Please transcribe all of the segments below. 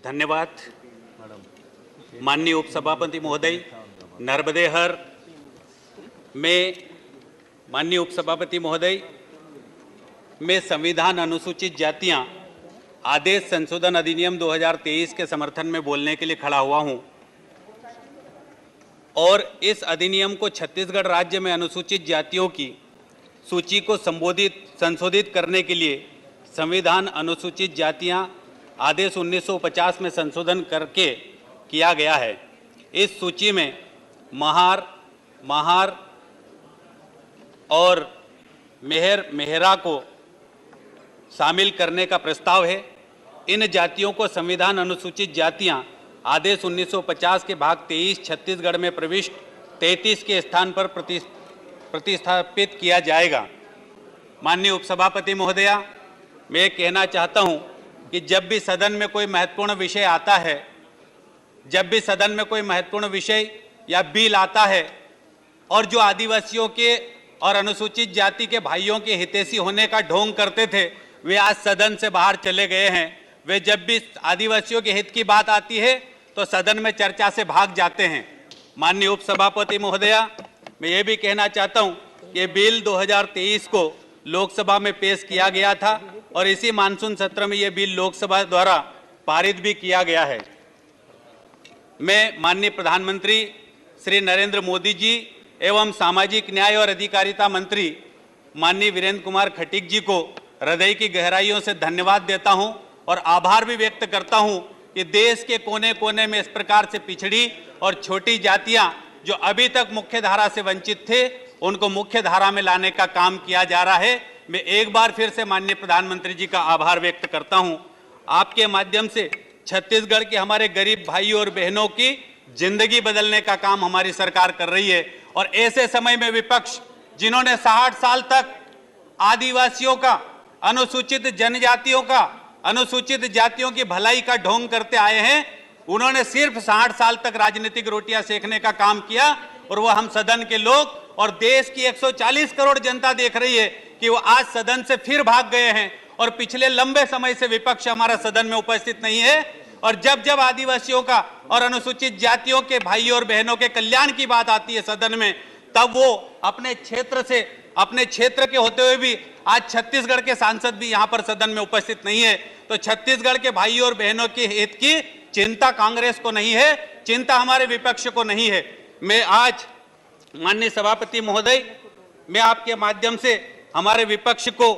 धन्यवाद। माननीय उपसभापति महोदय, नर्मदे हर में माननीय उपसभापति महोदय, मैं संविधान अनुसूचित जातियां आदेश संशोधन अधिनियम 2023 के समर्थन में बोलने के लिए खड़ा हुआ हूं और इस अधिनियम को छत्तीसगढ़ राज्य में अनुसूचित जातियों की सूची को संशोधित करने के लिए संविधान अनुसूचित जातियां आदेश 1950 में संशोधन करके किया गया है। इस सूची में महार और मेहरा को शामिल करने का प्रस्ताव है। इन जातियों को संविधान अनुसूचित जातियां आदेश 1950 के भाग 23 छत्तीसगढ़ में प्रविष्ट 33 के स्थान पर प्रतिस्थापित किया जाएगा। माननीय उपसभापति महोदया, मैं कहना चाहता हूं कि जब भी सदन में कोई महत्वपूर्ण विषय आता है, जब भी सदन में कोई महत्वपूर्ण विषय या बिल आता है और जो आदिवासियों के और अनुसूचित जाति के भाइयों के हितैषी होने का ढोंग करते थे, वे आज सदन से बाहर चले गए हैं। वे जब भी आदिवासियों के हित की बात आती है तो सदन में चर्चा से भाग जाते हैं। माननीय उपसभापति महोदया, मैं ये भी कहना चाहता हूँ कि बिल 2023 को लोकसभा में पेश किया गया था और इसी मानसून सत्र में ये बिल लोकसभा द्वारा पारित भी किया गया है। मैं माननीय प्रधानमंत्री श्री नरेंद्र मोदी जी एवं सामाजिक न्याय और अधिकारिता मंत्री माननीय वीरेंद्र कुमार खटीक जी को हृदय की गहराइयों से धन्यवाद देता हूं और आभार भी व्यक्त करता हूं कि देश के कोने कोने में इस प्रकार से पिछड़ी और छोटी जातियां जो अभी तक मुख्य धारा से वंचित थे, उनको मुख्य धारा में लाने का काम किया जा रहा है। मैं एक बार फिर से माननीय प्रधानमंत्री जी का आभार व्यक्त करता हूं। आपके माध्यम से छत्तीसगढ़ के हमारे गरीब भाइयों और बहनों की जिंदगी बदलने का काम हमारी सरकार कर रही है और ऐसे समय में विपक्ष, जिन्होंने 60 साल तक आदिवासियों का, अनुसूचित जनजातियों का, अनुसूचित जातियों की भलाई का ढोंग करते आए हैं, उन्होंने सिर्फ 60 साल तक राजनीतिक रोटियां सेकने का काम किया और वो हम सदन के लोग और देश की 140 करोड़ जनता देख रही है कि वो आज सदन से फिर भाग गए हैं और पिछले लंबे समय से विपक्ष हमारा सदन में उपस्थित नहीं है। और जब जब आदिवासियों का और अनुसूचित जातियों के भाइयों और बहनों के कल्याण की बात आती है सदन में, तब वो अपने क्षेत्र के होते हुए भी आज छत्तीसगढ़ के सांसद भी यहाँ पर सदन में उपस्थित नहीं है। तो छत्तीसगढ़ के भाइयों और बहनों के हित की चिंता कांग्रेस को नहीं है, चिंता हमारे विपक्ष को नहीं है। मैं आज माननीय सभापति महोदय, मैं आपके माध्यम से हमारे विपक्ष को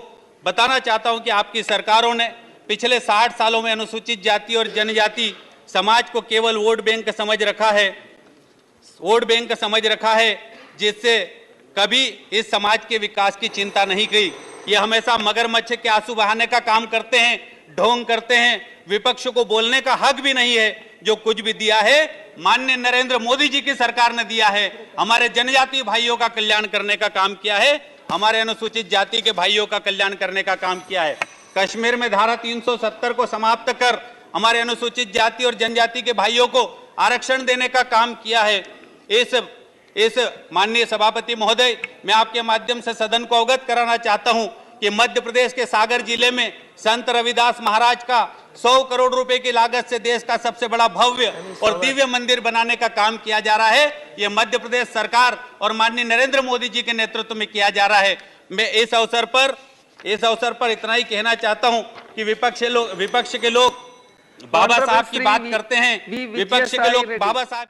बताना चाहता हूं कि आपकी सरकारों ने पिछले 60 सालों में अनुसूचित जाति और जनजाति समाज को केवल वोट बैंक समझ रखा है, जिससे कभी इस समाज के विकास की चिंता नहीं की। ये हमेशा मगरमच्छ के आंसू बहाने का काम करते हैं, ढोंग करते हैं। विपक्ष को बोलने का हक भी नहीं है। जो कुछ भी दिया है माननीय नरेंद्र मोदी जी की सरकार ने दिया है। हमारे जनजातीय भाइयों का कल्याण करने का काम किया है, हमारे अनुसूचित जाति के भाइयों का कल्याण करने का काम किया है। कश्मीर में धारा 370 को समाप्त कर हमारे अनुसूचित जाति और जनजाति के भाइयों को आरक्षण देने का काम किया है। इस माननीय सभापति महोदय, मैं आपके माध्यम से सदन को अवगत कराना चाहता हूं कि मध्य प्रदेश के सागर जिले में संत रविदास महाराज का 100 करोड़ रुपए की लागत से देश का सबसे बड़ा भव्य और दिव्य मंदिर बनाने का काम किया जा रहा है। यह मध्य प्रदेश सरकार और माननीय नरेंद्र मोदी जी के नेतृत्व में किया जा रहा है। मैं इस अवसर पर इतना ही कहना चाहता हूं कि विपक्ष के लोग बाबा साहब की बात करते हैं, विपक्ष के लोग बाबा साहब